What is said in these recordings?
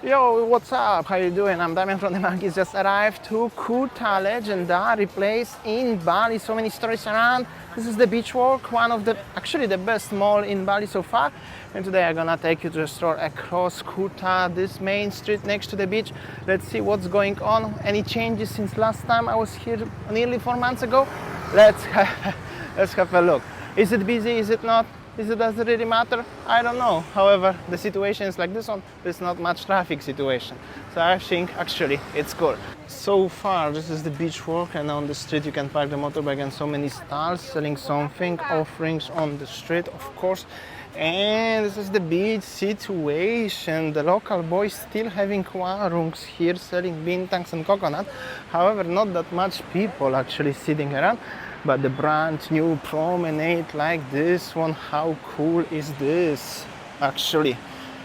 Yo, what's up? How you doing? I'm Damian from TheMonkeys. Just arrived to Kuta, legendary place in Bali. So many stories around. This is the beach walk, one of actually the best mall in Bali so far. And today I'm gonna take you to a store across Kuta, this main street next to the beach. Let's see what's going on. Any changes since last time I was here nearly 4 months ago? Let's have a look. Is it busy? Is it not? Does it really matter? I don't know. However, the situation is like this one. There's not much traffic situation. So I think actually it's cool. So far, this is the beach walk, and on the street you can park the motorbike, and so many stalls selling something, offerings on the street, of course. And this is the beach situation. The local boys still having warungs here selling bintangs and coconut. However, not that much people actually sitting around. But the brand new promenade like this one, how cool is this actually?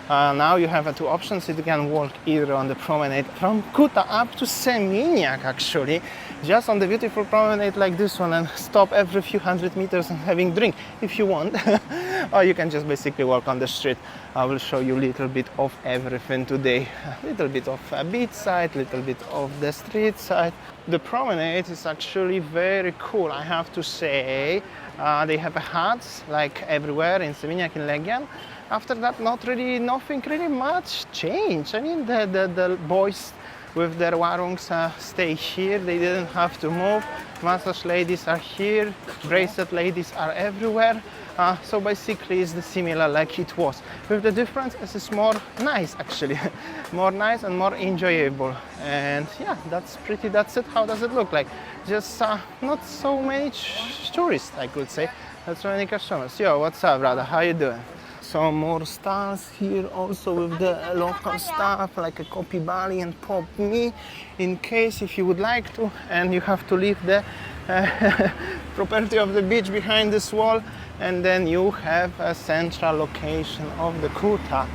Now you have two options. You can walk either on the promenade from Kuta up to Seminyak actually, just on the beautiful promenade like this one, and stop every few hundred meters and having drink if you want. Or you can just basically walk on the street. I will show you a little bit of everything today. A little bit of a beach side, little bit of the street side. The promenade is actually very cool, I have to say. They have huts like everywhere in Seminyak, in Legian. After that, nothing really much changed. I mean, the boys with their warungs stay here. They didn't have to move. Massage ladies are here. Bracelet ladies are everywhere. So basically it's the similar like it was. With the difference, it's more nice actually. More nice and more enjoyable. And yeah, that's it. How does it look like? Just not so many tourists, I could say. Not so many customers. Yo, what's up, brother? How you doing? Some more stalls here also with the local stuff like a Kuta Bali and Poppies, in case if you would like to, and you have to leave the property of the beach behind this wall, and then you have a central location of the Kuta.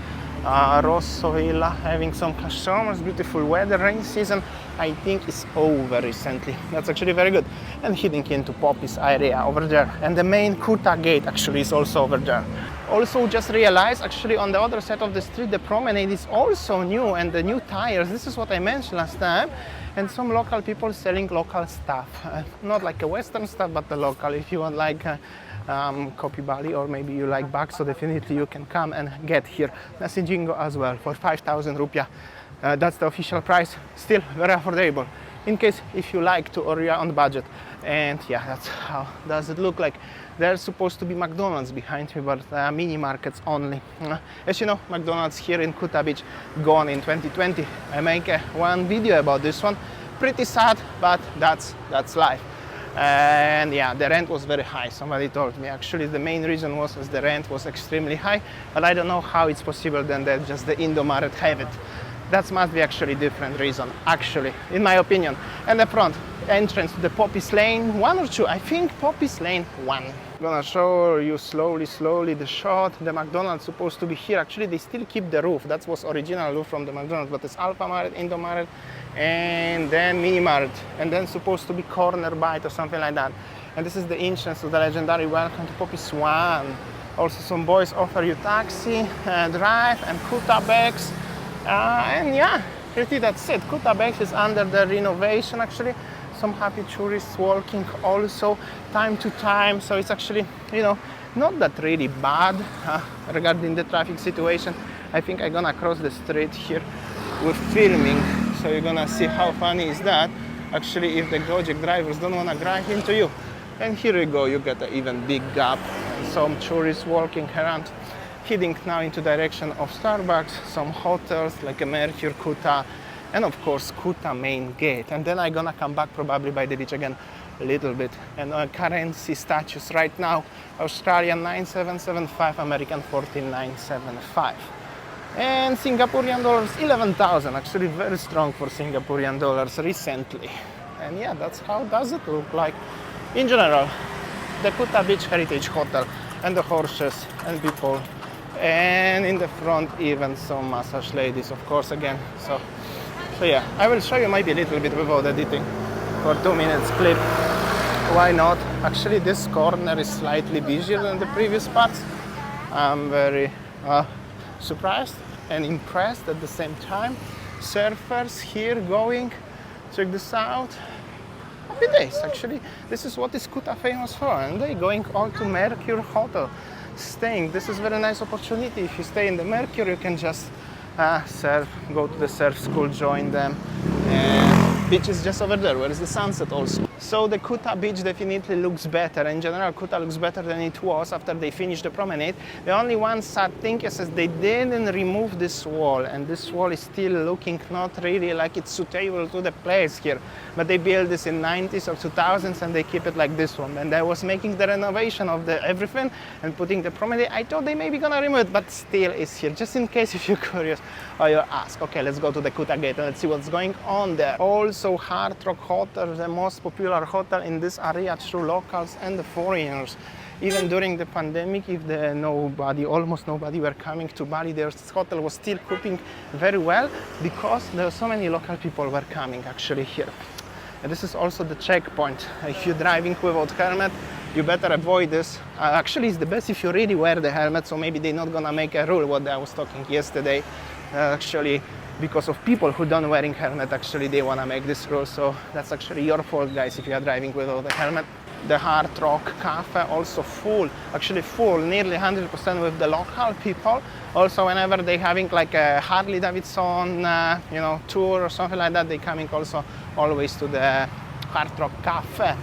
Rosso Villa having some customers, beautiful weather, rain season I think is over recently. That's actually very good. And heading into Poppies area over there, and the main Kuta gate actually is also over there. Also just realized actually on the other side of the street the promenade is also new, and the new tires, this is what I mentioned last time, and some local people selling local stuff, not like a western stuff but the local. If you want like Kuta Bali, or maybe you like bags, so definitely you can come and get here nasi jingo as well for 5,000 rupiah. That's the official price, still very affordable in case if you like to or you are on budget. And yeah, that's how does it look like. There's supposed to be McDonald's behind me, but mini markets only. As you know, McDonald's here in Kuta Beach gone in 2020. I make one video about this one. Pretty sad, but that's life. And yeah, the rent was very high. Somebody told me actually the main reason was as the rent was extremely high, but I don't know how it's possible then that just the Indomaret have it. That must be actually different reason, actually, in my opinion. And the front entrance to the Poppies Lane 1 or 2, I think Poppies Lane 1. I'm gonna show you slowly the shot. The McDonald's supposed to be here. Actually, they still keep the roof. That was original roof from the McDonald's, but it's Alphamart, Indomaret, and then Minimart, and then supposed to be Corner Bite or something like that. And this is the entrance to the legendary Welcome to Poppies 1. Also, some boys offer you taxi, drive, and Kuta bags. And yeah, pretty that's it. Kuta Beach is under the renovation actually. Some happy tourists walking also time to time. So it's actually, you know, not that really bad regarding the traffic situation. I think I'm gonna cross the street here with filming. So you're gonna see how funny is that. Actually, if the Gojek drivers don't wanna drive into you. And here you go, you get an even big gap. Some tourists walking around. Heading now into direction of Starbucks, some hotels like a Mercure, Kuta, and of course Kuta main gate. And then I'm gonna come back probably by the beach again a little bit. And currency status right now, Australian 9775, American 14975. And Singaporean dollars 11,000, actually very strong for Singaporean dollars recently. And yeah, that's how does it look like in general. The Kuta Beach Heritage Hotel and the horses and people. And in the front even some massage ladies, of course, again. So yeah, I will show you maybe a little bit without editing for 2 minutes clip. Why not? Actually, this corner is slightly busier than the previous parts. I'm very surprised. and impressed at the same time. Surfers here going, check this out. Happy days, actually. This is what is Kuta famous for, and they going all to Mercure Hotel, staying. This is very nice opportunity. If you stay in the Mercure, you can just surf, go to the surf school, join them. And beach is just over there, where is the sunset also. So the Kuta Beach definitely looks better. In general, Kuta looks better than it was after they finished the promenade. The only one sad thing is that they didn't remove this wall, and this wall is still looking not really like it's suitable to the place here. But they built this in 90s or 2000s, and they keep it like this one. And I was making the renovation of the everything and putting the promenade. I thought they may be gonna remove it, but still is here, just in case if you're curious or you ask. Okay, let's go to the Kuta Gate and let's see what's going on there. Also, Hard Rock Hotel, the most popular hotel in this area through locals and the foreigners. Even during the pandemic, if almost nobody were coming to Bali, this hotel was still coping very well because there are so many local people were coming actually here. And this is also the checkpoint. If you're driving without helmet, you better avoid this. Actually, it's the best if you really wear the helmet, so maybe they're not gonna make a rule, what I was talking yesterday. Actually, because of people who don't wearing helmet, actually they want to make this rule, so that's actually your fault, guys, if you are driving without a helmet. The Hard Rock Cafe also full, actually full, nearly 100% with the local people. Also, whenever they having like a Harley Davidson tour or something like that, they coming also always to the Hard Rock Cafe.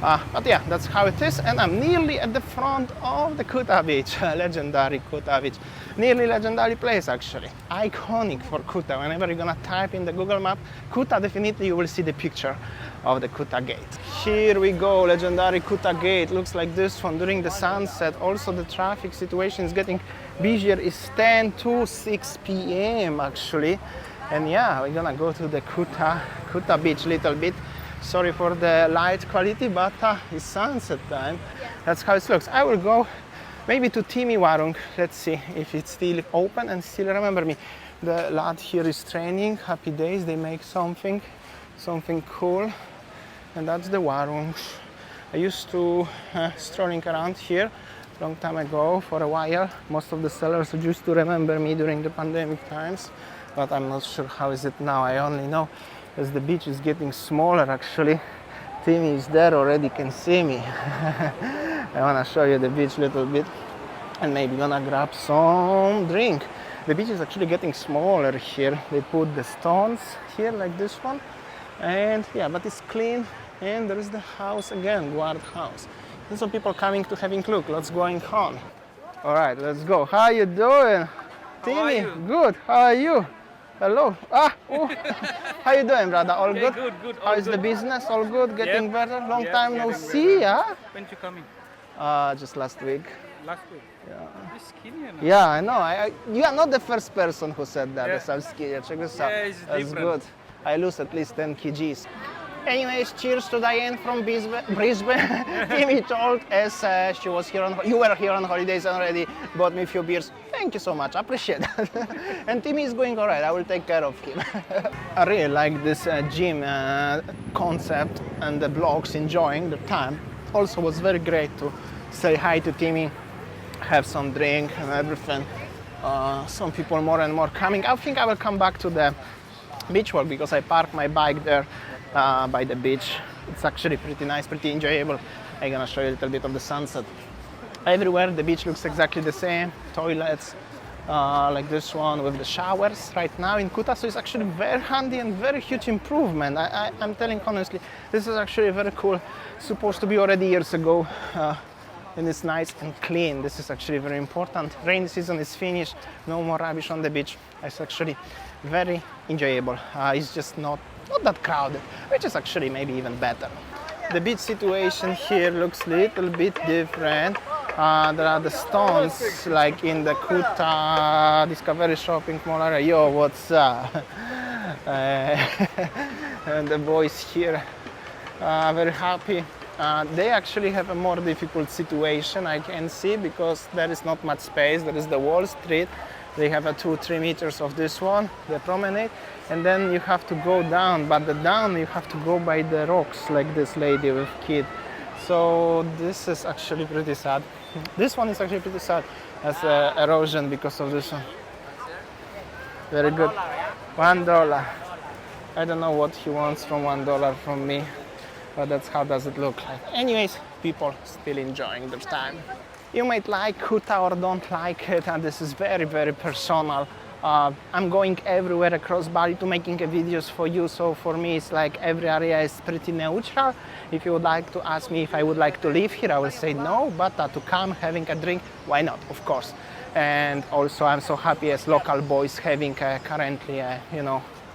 But yeah, that's how it is, and I'm nearly at the front of the Kuta Beach, legendary Kuta Beach. Nearly legendary place actually, iconic for Kuta. Whenever you're gonna type in the Google map Kuta, definitely you will see the picture of the Kuta Gate. Here we go, legendary Kuta Gate, looks like this one during the sunset. Also the traffic situation is getting busier, it's 10 to 6 p.m. actually. And yeah, we're gonna go to the Kuta Beach little bit. Sorry for the light quality, but it's sunset time. That's how it looks. I will go maybe to Timi Warung. Let's see if it's still open and still remember me. The lad here is training. Happy days. They make something cool. And that's the Warung. I used to strolling around here a long time ago for a while. Most of the sellers used to remember me during the pandemic times, but I'm not sure how is it now. I only know as the beach is getting smaller actually. Timmy is there already, can see me. I want to show you the beach a little bit and maybe gonna grab some drink. The beach is actually getting smaller here. They put the stones here like this one, and yeah, but it's clean. And there is the house again, guard house. And some people coming to having look what's going on. All right, let's go. How you doing? Timmy, good. How are you? Hello. How you doing, brother? All good? Good, good. How is the business? All good? Getting better? Long time no see, yeah? When you coming? Just last week. Last week. Yeah. You're skinny now. Yeah, I know. You are not the first person who said that. Yeah. I'm skinny. Check this out. Yeah, it's That's different. good. I lose at least 10 kgs. Anyways, cheers to Diane from Brisbane. Timmy told as she was here you were here on holidays already, bought me a few beers. Thank you so much, I appreciate that. And Timmy is going all right, I will take care of him. I really like this gym concept and the vlogs, enjoying the time. Also was very great to say hi to Timmy, have some drink and everything. Some people more and more coming. I think I will come back to the beach walk because I parked my bike there by the beach. It's actually pretty nice, pretty enjoyable. I'm gonna show you a little bit of the sunset. Everywhere the beach looks exactly the same. Toilets like this one with the showers right now in Kuta, so it's actually very handy and very huge improvement. I'm telling honestly, this is actually very cool. Supposed to be already years ago. And it's nice and clean. This is actually very important. Rainy season is finished, no more rubbish on the beach. It's actually very enjoyable. It's just not that crowded, which is actually maybe even better. The beach situation here looks a little bit different. There are the stones like in the Kuta Discovery Shopping Mall area. Yo, what's up? And the boys here are very happy. They actually have a more difficult situation, I can see, because there is not much space. There is the Wall Street. They have a 2-3 meters of this one, the promenade, and then you have to go down, but the down you have to go by the rocks like this lady with kid. So this is actually pretty sad. This one is actually pretty sad as erosion because of this one. Very good. $1. I don't know what he wants from $1 from me, but that's how does it look like. Anyways, people still enjoying their time. You might like Kuta or don't like it, and this is very, very personal. I'm going everywhere across Bali to making videos for you, so for me it's like every area is pretty neutral. If you would like to ask me if I would like to live here, I will say no, but to come having a drink, why not, of course. And also I'm so happy as local boys having currently a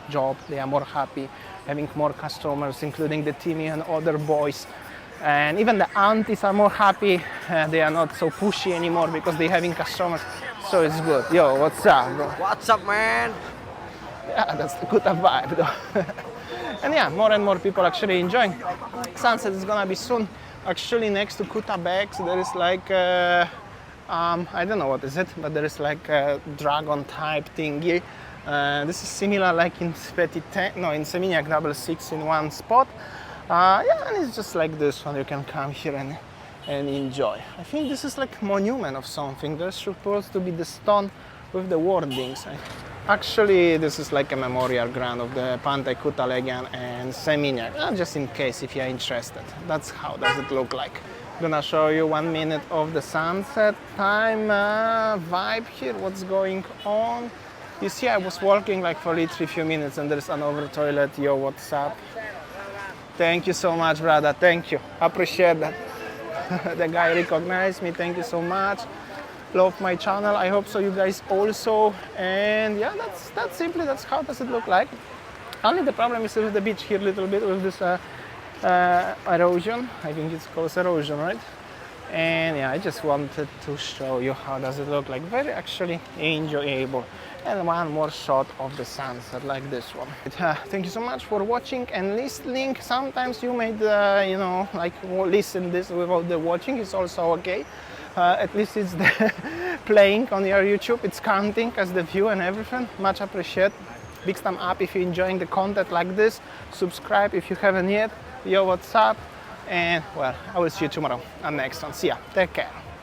job. They are more happy, having more customers, including the Timmy and other boys. And even the aunties are more happy. They are not so pushy anymore because they're having customers. So it's good. Yo, what's up, bro? What's up, man? Yeah, that's the Kuta vibe, though. And yeah, more and more people actually enjoying. Sunset is gonna be soon. Actually, next to Kuta Beach, there is like I don't know what is it, but there is like a dragon type thingy. This is similar like in in Seminyak Double 6 in one spot. Yeah, and it's just like this one. You can come here and enjoy. I think this is like monument of something. There's supposed to be the stone with the wordings. Actually, this is like a memorial ground of the Pantai Kuta Legian and Seminyak. Just in case if you're interested. That's how does it look like. I'm gonna show you 1 minute of the sunset time vibe here. What's going on? You see, I was walking like for literally a few minutes, and there's another toilet. Yo, what's up? Thank you so much, brother. Thank you. Appreciate that. The guy recognized me. Thank you so much. Love my channel. I hope so you guys also. And yeah, that's how does it look like. Only the problem is with the beach here a little bit with this erosion. I think it's called erosion, right? And yeah, I just wanted to show you how does it look like. Very actually enjoyable. And one more shot of the sunset like this one. Thank you so much for watching and listening. Sometimes you may like listen this without the watching. It's also okay. At least it's the playing on your YouTube. It's counting as the view and everything. Much appreciated. Big thumb up if you're enjoying the content like this. Subscribe if you haven't yet. Yo, what's up? And well, I will see you tomorrow on next one. See ya. Take care.